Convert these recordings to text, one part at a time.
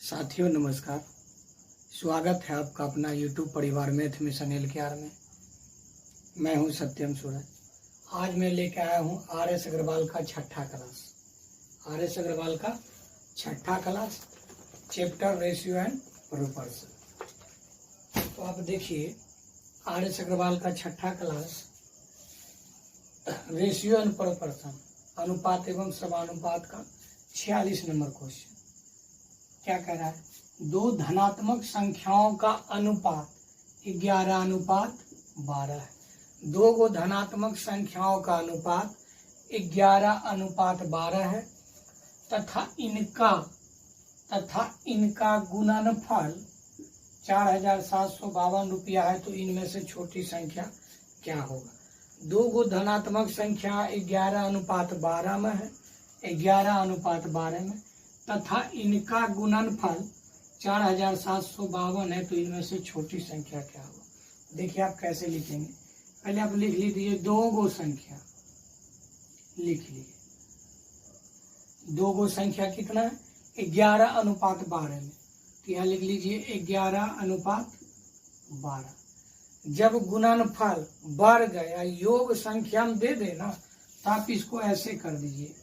साथियों नमस्कार। स्वागत है आपका अपना YouTube परिवार मैथ मिशन LKR में। मैं हूं सत्यम सूरज। आज मैं लेकर आया हूं RS अग्रवाल का छठा क्लास। RS अग्रवाल का छठा class, chapter ratio and proportion. तो आप देखिए, RS अग्रवाल का छठा क्लास रेशियो एंड प्रोपोर्शन, अनुपात एवं समानुपात का 46 नंबर क्वेश्चन। क्या कह रहा है? दो धनात्मक संख्याओं का अनुपात 11:12 है। दो धनात्मक संख्याओं का अनुपात 11:12 है तथा इनका गुणनफल 4752 रुपया है। तो इनमें से छोटी संख्या क्या होगा? दो धनात्मक संख्या 11:12 में है, 11:12 में, तथा इनका गुणनफल 4752 है। तो इनमें से छोटी संख्या क्या होगा? देखिए आप कैसे लिखेंगे। पहले आप लिख लीजिए दो संख्या, लिख लीजिए दो संख्या कितना है? 11:12 में। तो यहाँ लिख लीजिए 11:12। जब गुणनफल बढ़ गया, योग संख्या में दे देना, तो आप इसको ऐसे कर दीजिए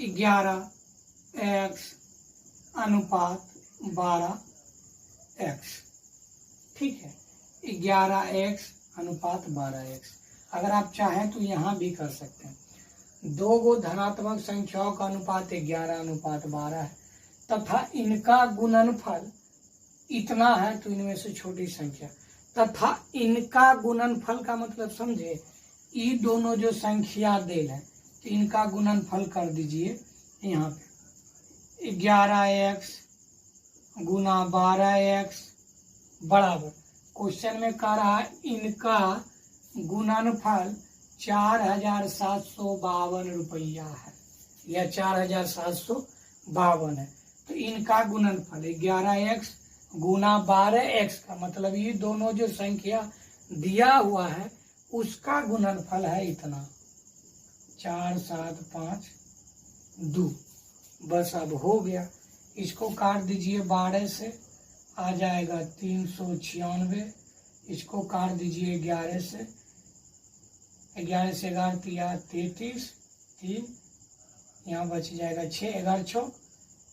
11x/12x। ठीक है, 11x/12x। अगर आप चाहें तो यहाँ भी कर सकते हैं। दो धनात्मक संख्याओं का अनुपात 11:12 है तथा इनका गुणनफल इतना है। तो इनमें से छोटी संख्या, तथा इनका गुणनफल का मतलब समझे, ये दोनों जो संख्या देल है, तो इनका गुणनफल कर दीजिए यहाँ पे 11x गुना 12x बराबर, क्वेश्चन में कह रहा है इनका गुणनफल 4752 रुपया है, या 4752 है। तो इनका गुणनफल 11x गुना 12x का मतलब ये दोनों जो संख्या दिया हुआ है उसका गुणनफल है इतना, 4752। बस अब हो गया। इसको काट दीजिए 12 से, आ जाएगा 396। इसको काट दीजिए 11 से, 11 से 11 तिया 33, 3 यहाँ बच जाएगा 6, 11 6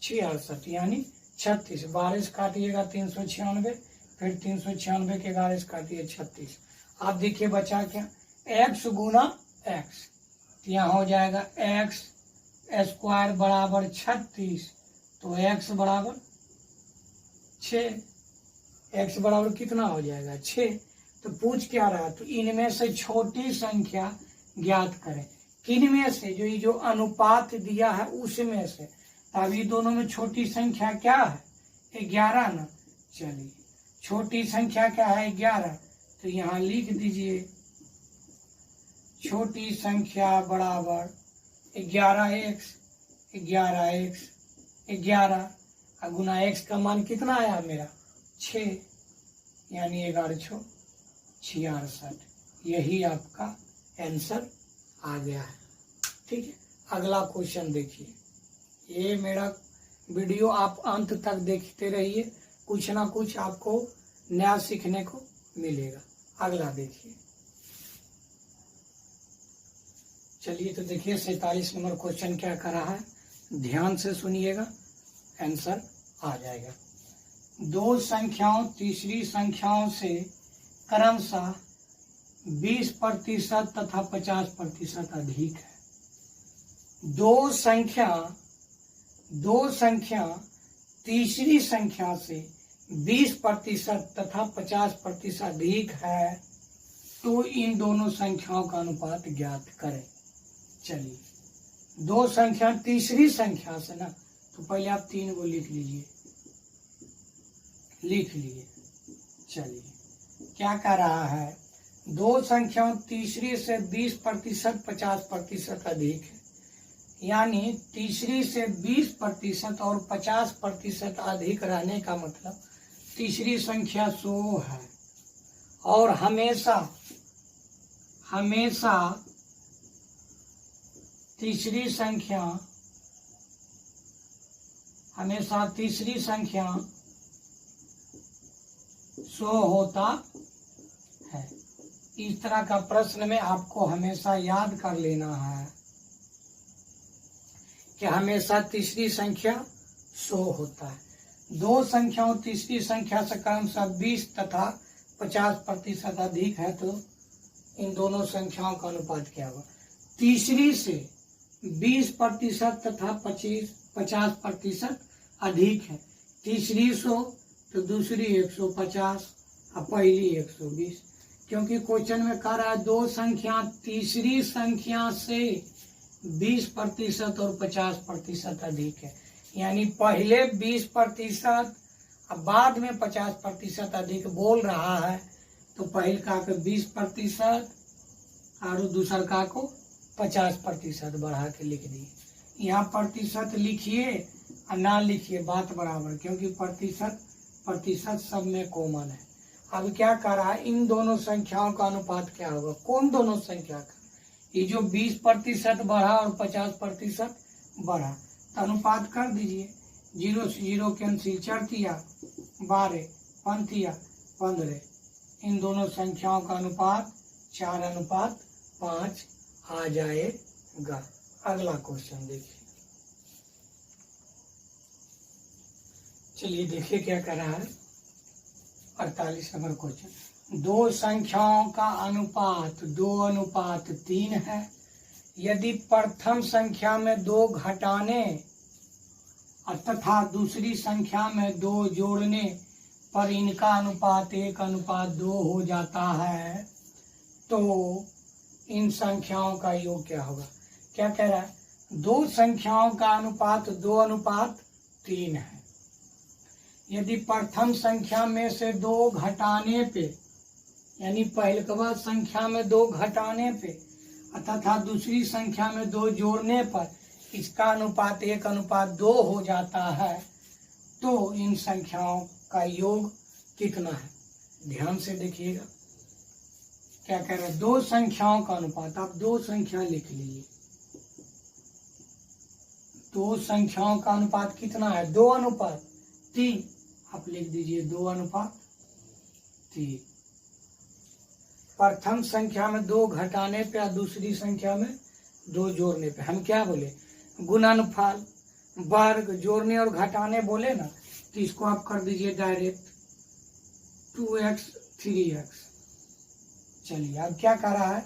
66, यानी 36। 12 से काटिएगा 396, फिर 396 के 11 से काटिए 36। आप देखिए बचा क्या? x गुना x, तो यहाँ हो जाएगा x स्क्वायर बराबर 36। तो x बराबर 6, x बराबर कितना हो जाएगा? 6। तो पूछ क्या रहा? तो इनमें से छोटी संख्या ज्ञात करें। किन में से? जो ये जो अनुपात दिया है उसमें से। अब ये दोनों में छोटी संख्या क्या है? 11 ना। चलिए, छोटी संख्या क्या है? 11। तो यहाँ लिख दीजिए छोटी संख्या बराबर 11x 11 गुना x का मान कितना आया मेरा? 6, यानी 11 6 66। यही आपका आंसर आ गया है। ठीक है, अगला क्वेश्चन देखिए। ये मेरा वीडियो आप अंत तक देखते रहिए, कुछ ना कुछ आपको नया सीखने को मिलेगा। अगला देखिए। चलिए तो देखिए 47 नंबर क्वेश्चन क्या कर रहा है, ध्यान से सुनिएगा, आंसर आ जाएगा। दो संख्याओं तीसरी संख्याओं से क्रमशः 20% तथा 50% अधिक है। दो संख्या तीसरी संख्या से 20% तथा 50% अधिक है, तो इन दोनों संख्याओं का अनुपात ज्ञात करें। चलिए, दो संख्या तीसरी संख्या से ना, तो पहले आप 3 को लिख लीजिए, लिख लिए। चलिए, क्या कह रहा है? दो संख्याओं तीसरी से 20% 50% अधिक है, यानी तीसरी से 20% और 50% अधिक रहने का मतलब तीसरी संख्या 100 है, और हमेशा तीसरी संख्या हमेशा तीसरी संख्या 100 होता है। इस तरह का प्रश्न में आपको हमेशा याद कर लेना है कि हमेशा तीसरी संख्या 100 होता है। दो संख्याओं तीसरी संख्या से क्रमशः 20 तथा 50% अधिक है तो इन दोनों संख्याओं का अनुपात क्या होगा? तीसरी से 20% तथा 50% अधिक है। तीसरी 100 तो दूसरी 150 और पहली 120, क्योंकि क्वेश्चन में कह रहा है दो संख्या तीसरी संख्या से 20% और 50% अधिक है, यानी पहले 20% और बाद में 50% अधिक बोल रहा है तो पहले का 20% और दूसर का को 50% बढ़ा के लिख दिए। यहाँ प्रतिशत लिखिए और ना लिखिए, बात बराबर, क्योंकि प्रतिशत सब में कॉमन है। अब क्या कर रहा है, इन दोनों संख्याओं का अनुपात क्या होगा? कौन दोनों संख्या का? ये जो 20% बढ़ा और 50% बढ़ा, तो अनुपात कर दीजिए। 0 से 0 कैंसिल, 4 तिया 12, 5 तिया 15। इन दोनों संख्याओं का अनुपात 4:5 आ जाएगा। अगला क्वेश्चन देखिए। चलिए देखिए क्या कर रहा है। 48 नंबर क्वेश्चन। दो संख्याओं का अनुपात 2:3 है। यदि प्रथम संख्या में 2 घटाने तथा दूसरी संख्या में 2 जोड़ने पर इनका अनुपात 1:2 हो जाता है तो इन संख्याओं का योग क्या होगा? क्या कह रहा है? दो संख्याओं का अनुपात 2:3 है। यदि प्रथम संख्या में से 2 घटाने पे, यानी पहले के बाद संख्या में 2 घटाने पे तथा दूसरी संख्या में 2 जोड़ने पर इसका अनुपात 1:2 हो जाता है तो इन संख्याओं का योग कितना है? ध्यान से देखिएगा क्या कह रहा है। दो संख्याओं का अनुपात, आप दो संख्या लिख लीजिए। दो संख्याओं का अनुपात कितना है? 2:3। आप लिख दीजिए 2:3। प्रथम संख्या में 2 घटाने पे और दूसरी संख्या में 2 जोड़ने पे हम क्या बोले? गुणनफल, वर्ग, जोड़ने और घटाने बोले ना, तो इसको आप कर दीजिए डायरेक्ट 2x 3x। चलिए अब क्या कर रहा है?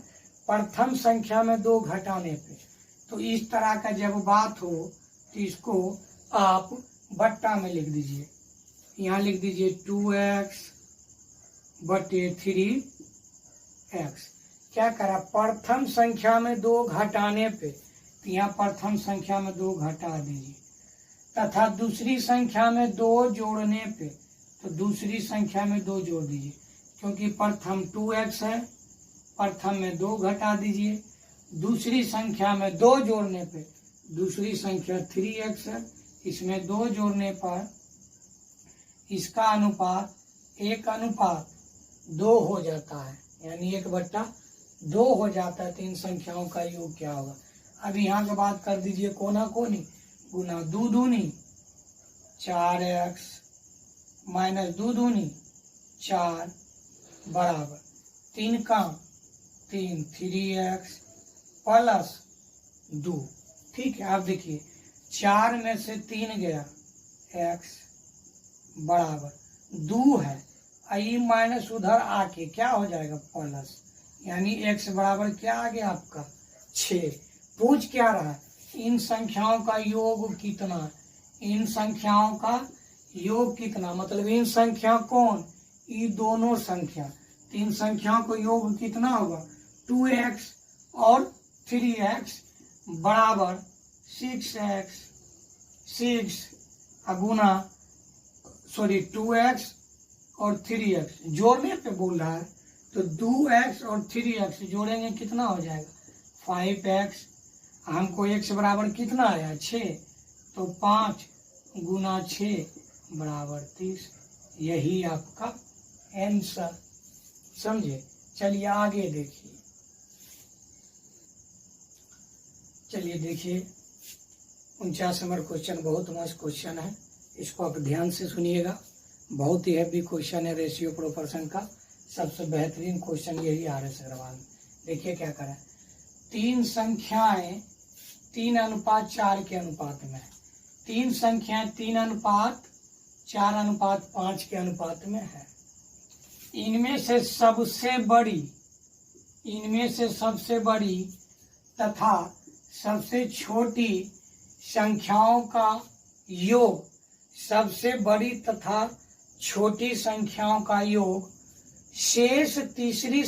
प्रथम संख्या में 2 घटाने पे, तो इस तरह का जब बात हो तो इसको आप बट्टा में लिख दीजिए। यहाँ लिख दीजिए 2x बटे 3x। क्या करा? प्रथम संख्या में 2 घटाने पे, तो यहाँ प्रथम संख्या में 2 घटा दीजिए, तथा दूसरी संख्या में 2 जोड़ने पे, तो दूसरी संख्या में 2 जोड़ दीजिए, क्योंकि प्रथम 2x है, प्रथम में 2 घटा दीजिए, दूसरी संख्या में 2 जोड़ने पे दूसरी संख्या 3x है, इसमें 2 जोड़ने पर इसका अनुपात 1:2 हो जाता है, यानी 1/2 हो जाता है। तो इन संख्याओं का योग क्या होगा? अब यहाँ की बात कर दीजिए कोना कोनी, गुना 2 दूनी 4x माइनस 2 दूनी 4 बराबर 3 का 3 3x प्लस 2। ठीक है, आप देखिए 4 में से 3 गया, x बराबर 2 है, आई माइनस उधर आके क्या हो जाएगा? प्लस, यानी x बराबर क्या आ गया आपका? 6। पूछ क्या रहा है? इन संख्याओं का योग कितना? इन संख्याओं का योग कितना, मतलब इन संख्या कौन? ये दोनों संख्या। इन संख्याओं का योग कितना होगा? 2x और 3x बराबर 6x 6 गुना 2x और 3x जोड़ने पे बोल रहा है, तो 2x और 3x जोड़ेंगे कितना हो जाएगा? 5x। हमको x बराबर कितना आया? 6, तो 5 गुना 6 बराबर 30। यही आपका आंसर, समझे? चलिए आगे देखिए। चलिए देखिए 49 नंबर क्वेश्चन बहुत मस्त क्वेश्चन है। इसको आप ध्यान से सुनिएगा, बहुत ही हैवी क्वेश्चन है रेशियो प्रोपोर्शन का, सबसे बेहतरीन क्वेश्चन यही आ रहा है अग्रवाल में। देखिए क्या करें, तीन संख्याएं 3:4 के अनुपात में है। तीन संख्याएं 3:4:5 के अनुपात में है। इनमें से सबसे बड़ी तथा सबसे छोटी संख्याओं का योग, सबसे बड़ी तथा छोटी संख्याओं का योग शेष तीसरी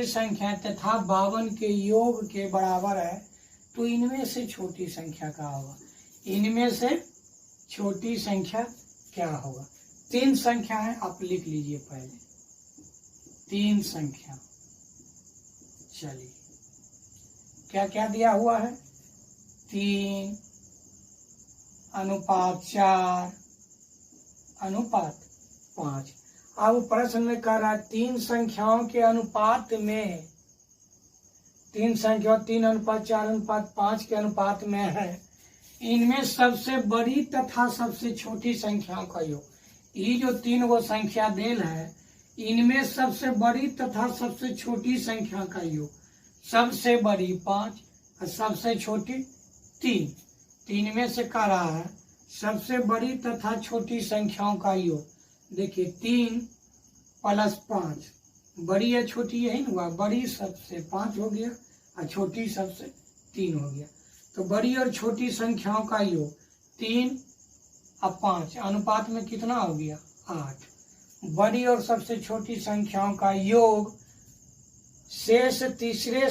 संख्याएं तथा 52 के योग के बराबर है। तो इनमें से छोटी संख्या क्या होगा? इनमें से छोटी संख्या क्या होगा? तीन संख्या है, आप लिख लीजिए पहले। तीन संख्या, चलिए क्या क्या दिया हुआ है? 3:4:5। अब प्रश्न में कह रहा है तीन संख्याओं के अनुपात में, तीन संख्या 3:4:5 के अनुपात में है। इनमें सबसे बड़ी तथा सबसे छोटी संख्याओं का योग, ये जो तीन गो संख्या देल है, इनमें सबसे बड़ी तथा सबसे छोटी संख्या का योग, सबसे बड़ी 5 और सबसे छोटी 3। तीन में से कह रहा है सबसे बड़ी तथा छोटी संख्याओं का योग। देखिए 3 + 5, बड़ी या छोटी यही ना हुआ, बड़ी सबसे 5 हो गया और छोटी सबसे 3 हो गया। तो बड़ी और छोटी संख्याओं का योग 3 और 5 अनुपात में कितना हो गया? 8। बड़ी और सबसे छोटी संख्याओं का योग शेष तीसरे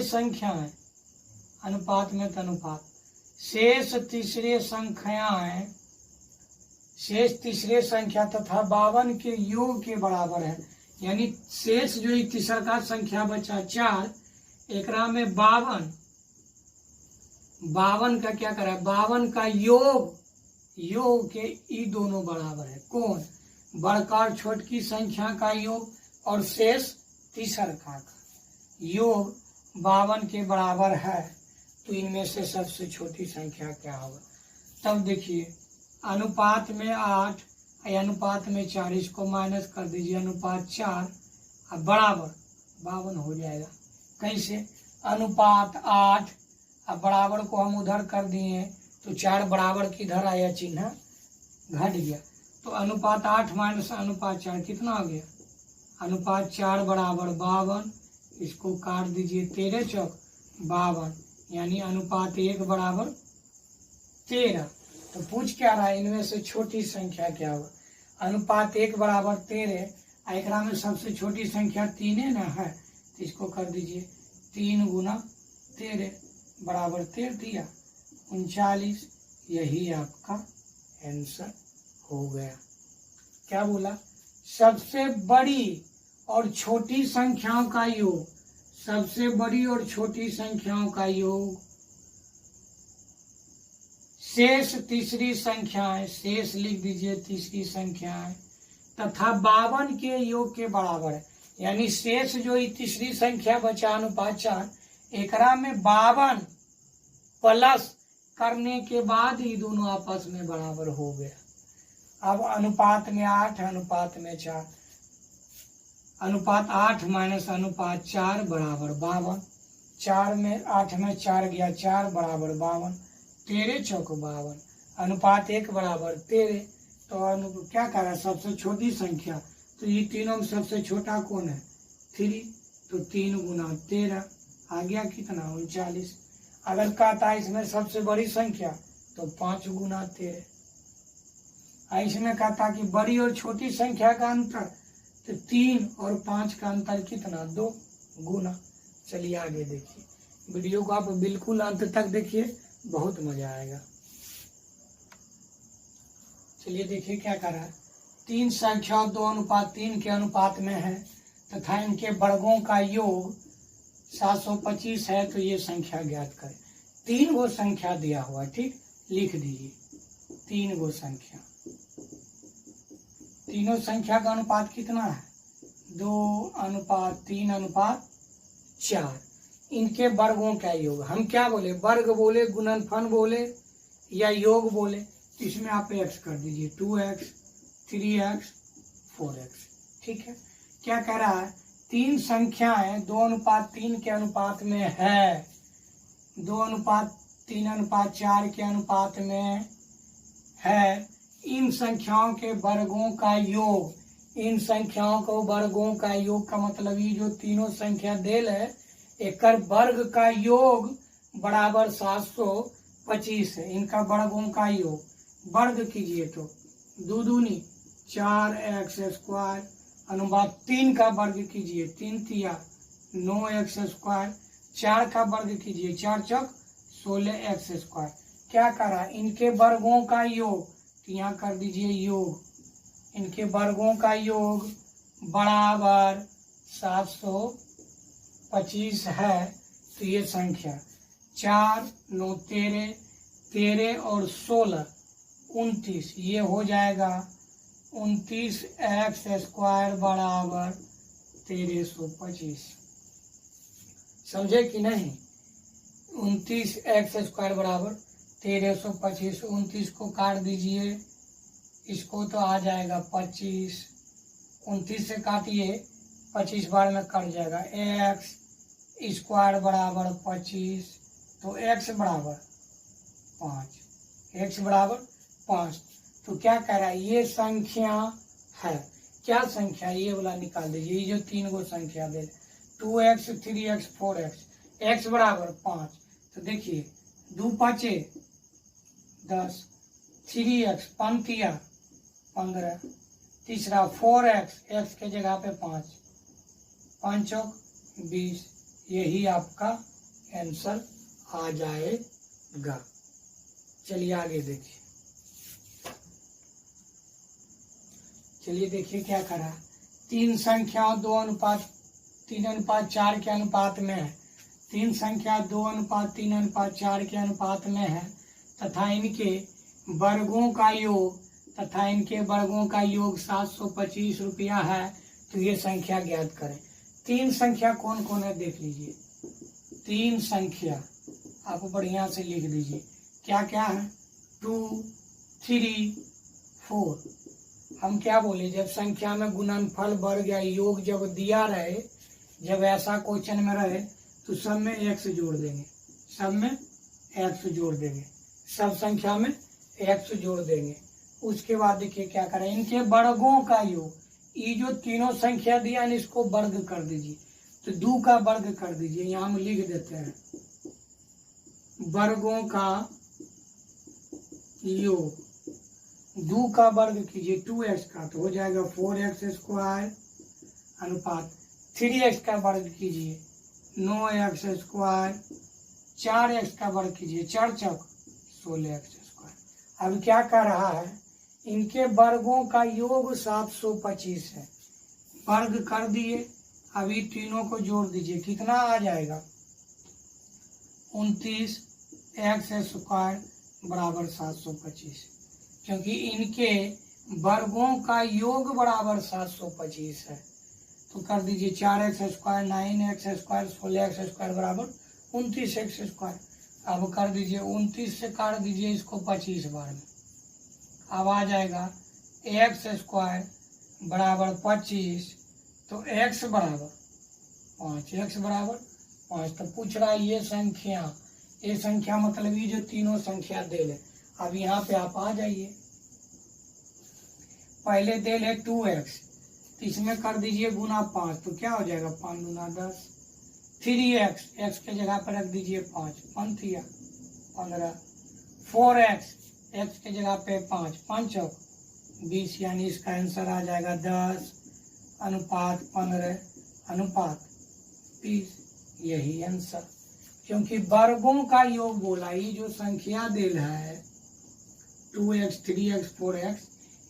संख्याएं अनुपात में अनुपात, शेष तीसरे संख्या तथा 52 के योग के बराबर है। यानी शेष जो तीसरा का संख्या बचा 4, एकरा में 52 का क्या करा है? 52 का योग के ई दोनों बराबर है। कौन? बड़का और छोटकी संख्या का योग और शेष तीसरा का योग 52 के बराबर है। तो इनमें से सबसे छोटी संख्या क्या होगा? तब देखिए अनुपात में 8 अनुपात में 4, इसको माइनस कर दीजिए, अनुपात 4 और बराबर 52 हो जाएगा। कैसे? अनुपात 8 और बराबर को हम उधर कर दिए तो 4 बराबर किधर आया? चिन्ह घट गया। तो अनुपात 8 माइनस अनुपात 4 कितना हो गया? अनुपात 4 बराबर 52, इसको काट दीजिए, 13 चौक 52, यानी अनुपात 1 बराबर 13। तो पूछ क्या रहा है? इनमें से छोटी संख्या क्या होगा? अनुपात 1 बराबर 13, एकरा में सबसे छोटी संख्या 3 ना है, तो इसको कर दीजिए 3 × 13 बराबर 13 दिया 39। यही आपका आंसर हो गया। क्या बोला? सबसे बड़ी और छोटी संख्याओं का योग, सबसे बड़ी और छोटी संख्याओं का योग शेष तीसरी संख्याएं, शेष लिख दीजिए तीसरी संख्याएं, तथा 52 के योग के बराबर है। यानी शेष जो तीसरी संख्या बचा अनुपात 4, एकरा में 52 प्लस करने के बाद ही दोनों आपस में बराबर हो गया। अब अनुपात में 8 अनुपात में 4, अनुपात 8 माइनस अनुपात 4 बराबर 52, 4 में 8 में 4 गया 4 बराबर 52, 13 चौक 52, अनुपात 1 बराबर 13। तो क्या कर रहा है? सबसे छोटी संख्या, तो ये तीनों में सबसे छोटा कौन है? 3। तो 3 × 13 आ गया कितना? 39। अगर कहता है इसमें सबसे बड़ी संख्या तो 5 × 13। इसमें कहता कि बड़ी और छोटी संख्या का अंतर, तो 3 और 5 का अंतर कितना? 2 गुना। चलिए आगे देखिए, वीडियो को आप बिल्कुल अंत तक देखिए, बहुत मजा आएगा। चलिए देखिए क्या कर रहा है। 3 संख्या 2:3 के अनुपात में है तथा इनके वर्गों का योग 725 है। तो ये संख्या ज्ञात करें। 3 गो संख्या दिया हुआ, ठीक, लिख दीजिए 3 गो संख्या। तीनों संख्या का अनुपात कितना है? 2:3:4। इनके वर्गों का योग। हम क्या बोले, वर्ग बोले, गुणनफल बोले या योग बोले, तो इसमें आप x कर दीजिए 2x 3x 4x। ठीक है, क्या कह रहा है, तीन संख्याएं 2:3 के अनुपात में है, 2:3:4 के अनुपात में है। इन संख्याओं के वर्गों का योग, इन संख्याओं को वर्गों का योग का मतलब ये जो तीनों संख्या देल है एकर वर्ग का योग बराबर 725 है। इनका वर्गों का योग वर्ग कीजिए तो 2 दूनी 4x² अनुपात 3 का वर्ग कीजिए 3 तिया 9x², 4 का वर्ग कीजिए 4 चौक 16x²। क्या करा, इनके वर्गों का योग, तो यहाँ कर दीजिए योग, इनके वर्गों का योग बराबर 725 है। तो ये संख्या 4 9 13 13 और 16 29, ये हो जाएगा 29x² बराबर 1325। समझे कि नहीं, 29x² बराबर 1325। 29 को काट दीजिए, इसको तो आ जाएगा 25, 29 से काटिए 25 बार में कट जाएगा। x² बराबर 25, तो x बराबर 5, x बराबर 5। तो क्या कह रहा है, ये संख्या है, क्या संख्या, ये वाला निकाल दीजिए, ये जो तीन गो संख्या दे 2x 3x 4x, x बराबर 5। तो देखिए 2 5 10, 3x 5 तिया 15, तीसरा 4x, x के जगह पे 5, 5 चौक 20, यही आपका आंसर आ जाएगा। चलिए आगे देखिए, चलिए देखिए क्या करा, तीन संख्याओं 2:3:4 के अनुपात में है, तीन संख्या 2:3:4 के अनुपात में है तथा इनके वर्गों का योग, तथा इनके वर्गों का योग 725 रुपया है। तो ये संख्या ज्ञात करें। तीन संख्या कौन कौन है देख लीजिए, तीन संख्या आप बढ़िया से लिख दीजिए, क्या क्या है, 2 3 4। हम क्या बोले, जब संख्या में गुणनफल वर्ग या योग जब दिया रहे, जब ऐसा क्वेश्चन में रहे तो सब में x जोड़ देंगे, सब में x जोड़ देंगे, सब संख्या में x जोड़ देंगे। उसके बाद देखिए क्या करें, इनके वर्गों का योग, ये जो तीनों संख्या दिया है इसको वर्ग कर दीजिए, तो 2 का वर्ग कर दीजिए, यहाँ हम लिख देते हैं वर्गों का योग, 2 का वर्ग कीजिए 2x का, तो हो जाएगा 4x² अनुपात 3x का वर्ग कीजिए 9x², 4x का वर्ग कीजिए 4 चौक 16x²। अब क्या कर रहा है, इनके वर्गों का योग 725 है, वर्ग कर दिए। अभी तीनों को जोड़ दीजिए, कितना आ जाएगा, 29x² बराबर 725, क्योंकि इनके वर्गों का योग बराबर 725 है। तो कर दीजिए 4x², 9x² 16x² बराबर 29x²। अब कर दीजिए 29 से काट दीजिए इसको 25 बार में, अब आ जाएगा x² बराबर 25, तो x बराबर 5, x बराबर 5। तो पूछ रहा है ये संख्या मतलब ये जो तीनों संख्या दे ले। अब यहाँ पे आप आ जाइए, पहले दे ले 2x, तो इसमें कर दीजिए गुना 5, तो क्या हो जाएगा 5 दूना 10, 3x, x के जगह पर रख दीजिए 5, 5 तिया 15, 4x, x के जगह पे 5, 5 चौक 20, यानी इसका आंसर आ जाएगा 10 अनुपात 15 अनुपात 20, यही आंसर। क्योंकि वर्गों का योग बोला, ये जो संख्या दिल है 2x 3x 4x,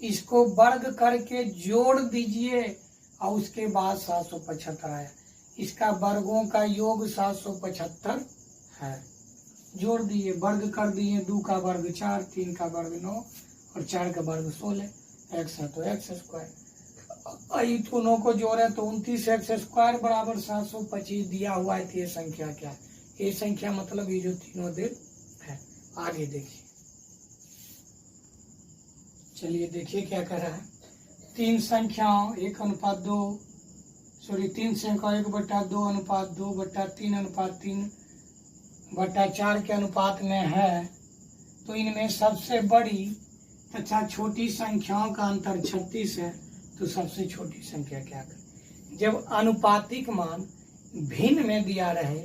इसको वर्ग करके जोड़ दीजिए और उसके बाद 775 आया, इसका वर्गों का योग 775 है। जोड़ दिए, वर्ग कर दिए, 2 का वर्ग 4, 3 का वर्ग 9 और 4 का वर्ग 16, x है तो x² ये दोनों को जोड़े तो 29x² बराबर 725 दिया हुआ है। तो ये संख्या क्या है? ये संख्या मतलब ये जो तीनों दिन है। आगे देखिए, चलिए देखिए क्या कर रहा है। तीन संख्याओं 1:2 तीन संख्या 1/2 2/3/3/4 के अनुपात में है। तो इनमें सबसे बड़ी तथा छोटी संख्याओं का अंतर 36 है। तो सबसे छोटी संख्या क्या करें? जब अनुपातिक मान भिन्न में दिया रहे,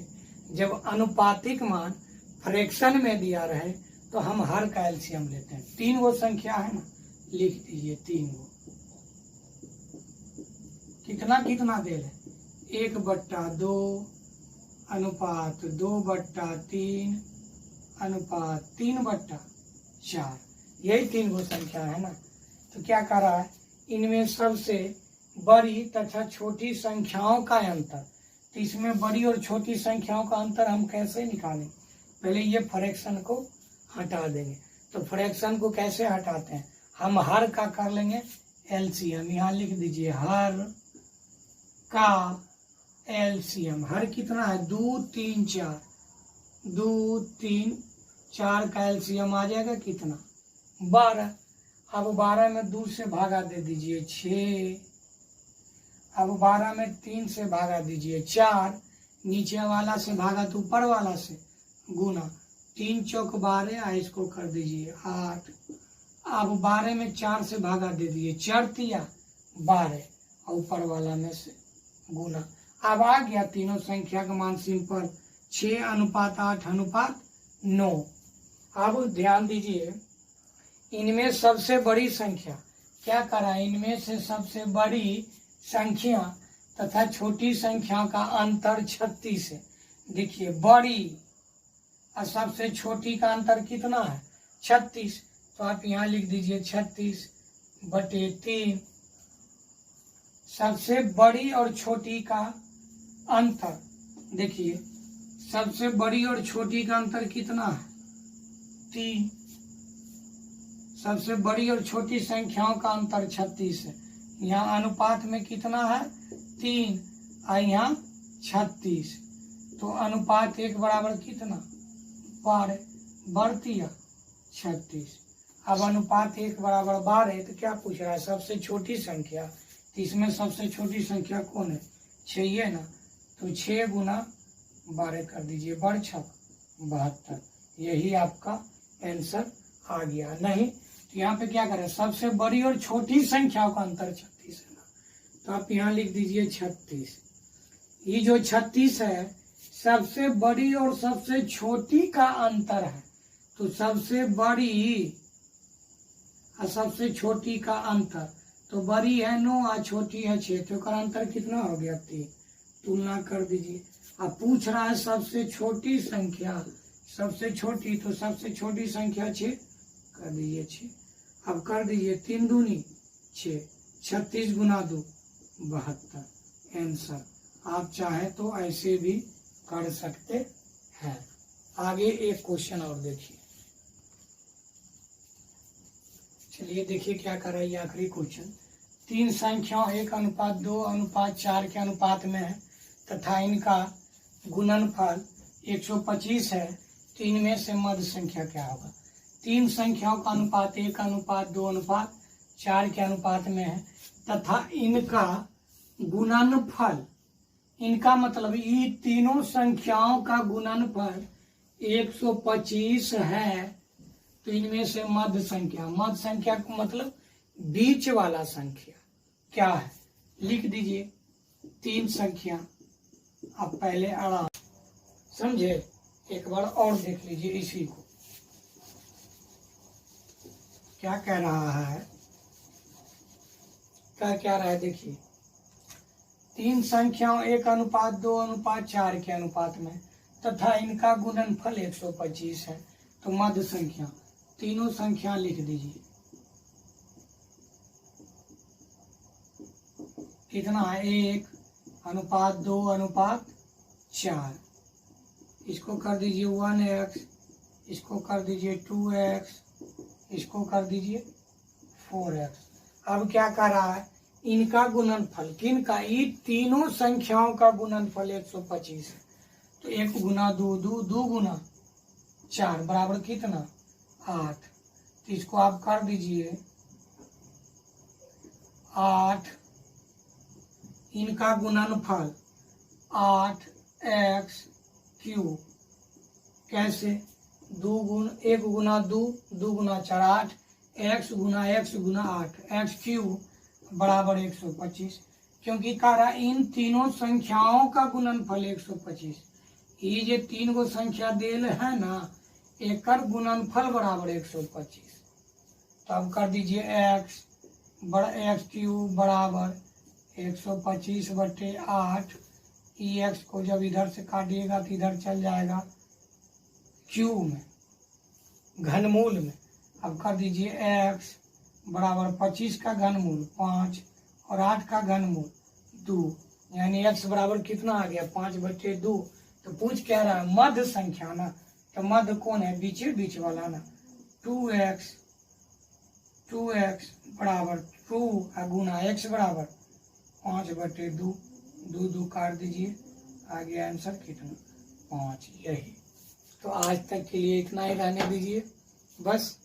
जब अनुपातिक मान फ्रैक्शन में दिया रहे, तो हम हर का एलसीएम लेते हैं। 3 वो संख्या है ना, लिख दीजिए 3 वो। कितना कितना दे रहे? 1/2 अनुपात 2/3 अनुपात 3/4, यही 3 वो संख्या है ना। तो क्या कर रहा है? इनमें सबसे बड़ी तथा छोटी संख्याओं का अंतर। तो इसमें बड़ी और छोटी संख्याओं का अंतर हम कैसे निकालें? पहले ये फ्रैक्शन को हटा देंगे। तो फ्रैक्शन को कैसे हटाते हैं? हम हर का कर लेंगे एलसीएम। यहाँ लिख दीजिए हर का एलसीएम। हर कितना है? 2 3 4, 2 3 4 का एलसीएम आ जाएगा कितना? 12। अब 12 में 2 से भागा दे दीजिए 6। अब 12 में 3 से भागा दीजिए 4। नीचे वाला से भागा तो ऊपर वाला से गुना। 3 चौक 12, इसको कर दीजिए 8। अब 12 में 4 से भागा दे दीजिए 4 तिया 12, और ऊपर वाला में से गुना। अब आ गया तीनों संख्या का मान सिंपल 6:8:9। अब ध्यान दीजिए, इनमें सबसे बड़ी संख्या क्या करा? इनमें से सबसे बड़ी संख्या तथा छोटी संख्या का अंतर 36 है। देखिए, बड़ी और सबसे छोटी का अंतर कितना है? 36। तो आप यहाँ लिख दीजिए 36/3। सबसे बड़ी और छोटी का अंतर, देखिए सबसे बड़ी और छोटी का अंतर कितना है? 3। सबसे बड़ी और छोटी संख्याओं का अंतर 36 है। यहाँ अनुपात में कितना है? 3 और यहाँ 36। तो अनुपात 1 बराबर कितना? 12 बढ़तिया 36। अब अनुपात 1 बराबर 12, तो क्या पूछ रहा है? सबसे छोटी संख्या। तो इसमें सबसे छोटी संख्या कौन है? 6 है ना। तो 6 गुना 12 कर दीजिए, 12×6 72। यही आपका आंसर आ गया। नहीं तो यहाँ पे क्या करें? सबसे बड़ी और छोटी संख्याओं का अंतर 36 है ना। तो आप यहाँ लिख दीजिए 36। ये जो 36 है, सबसे बड़ी और सबसे छोटी का अंतर है। तो सबसे बड़ी और सबसे छोटी का अंतर, तो बड़ी है 9 और छोटी है 6, तो का अंतर कितना हो गया? 3। तुलना कर दीजिए। अब पूछ रहा है सबसे छोटी संख्या, सबसे छोटी, तो सबसे छोटी संख्या 6 कर दीजिए 6। अब कर दीजिए 3 दूनी 6, 36 गुना 2 72। आंसर आप चाहे तो ऐसे भी कर सकते हैं। आगे एक क्वेश्चन और देखिए। चलिए देखिए क्या कर रहा है ये आखिरी क्वेश्चन। 3 संख्याओं 1:2:4 के अनुपात में है तथा इनका गुणनफल 125 है। तो इनमें से मध्य संख्या क्या होगा? 3 संख्याओं का अनुपात 1:2:4 के अनुपात में है तथा इनका गुणनफल, इनका मतलब ये तीनों संख्याओं का गुणनफल 125 है। तो इनमें से मध्य संख्या, मध्य संख्या का मतलब बीच वाला संख्या क्या है? लिख दीजिए 3 संख्या। अब पहले आराम समझे, एक बार और देख लीजिए इसी को क्या कह रहा है। क्या रहा है देखिए, 3 संख्याओं 1:2:4 के अनुपात में तथा इनका गुणनफल 125 है। तो मध्य संख्या, तीनों संख्या लिख दीजिए। कितना है? 1:2:4। इसको कर दीजिए 1x, इसको कर दीजिए 2x, इसको कर दीजिए 4x। अब क्या कर रहा है? इनका गुणनफल, किनका, ये तीनों संख्याओं का गुणनफल 125 है। तो 1 गुना 2 2, 2 गुना 4 बराबर कितना 8। तो इसको आप कर दीजिए 8, इनका गुणनफल 8x क्यूब। कैसे, 1 गुना 2, 2 गुना 4 8, x गुना 8, x क्यूब बराबर 125। क्योंकि कह रहा इन तीनों संख्याओं का गुणनफल 125। ये जो 3 गो संख्या देल है ना, एक गुणनफल बराबर 125। तो अब कर दीजिए x क्यूब बराबर 125/8। x को जब इधर से काटिएगा तो इधर चल जाएगा क्यूब में, घनमूल में। अब कर दीजिए x बराबर 25 का घनमूल 5 और 8 का घनमूल 2, यानी x बराबर कितना आ गया 5/2। तो पूछ क्या रहा है, मध्य संख्या ना, तो मध्य कौन है, बीच वाला ना। 2x बराबर 2 गुना x बराबर 5/2, 2 काट दीजिए, आ गया आंसर कितना 5। यही तो आज तक के लिए इतना ही रहने दीजिए। बस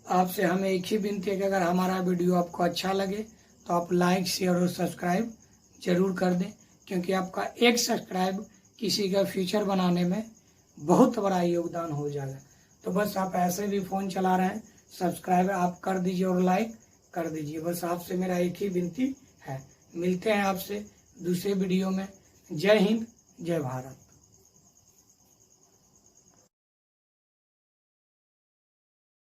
आपसे हमें एक ही विनती है कि अगर हमारा वीडियो आपको अच्छा लगे तो आप लाइक शेयर और सब्सक्राइब जरूर कर दें, क्योंकि आपका एक सब्सक्राइब किसी का फ्यूचर बनाने में बहुत बड़ा योगदान हो जाएगा। तो बस आप ऐसे भी फ़ोन चला रहे हैं, सब्सक्राइब आप कर दीजिए और लाइक कर दीजिए। बस आपसे मेरा एक ही विनती है। मिलते हैं आपसे दूसरे वीडियो में। जय हिंद, जय भारत।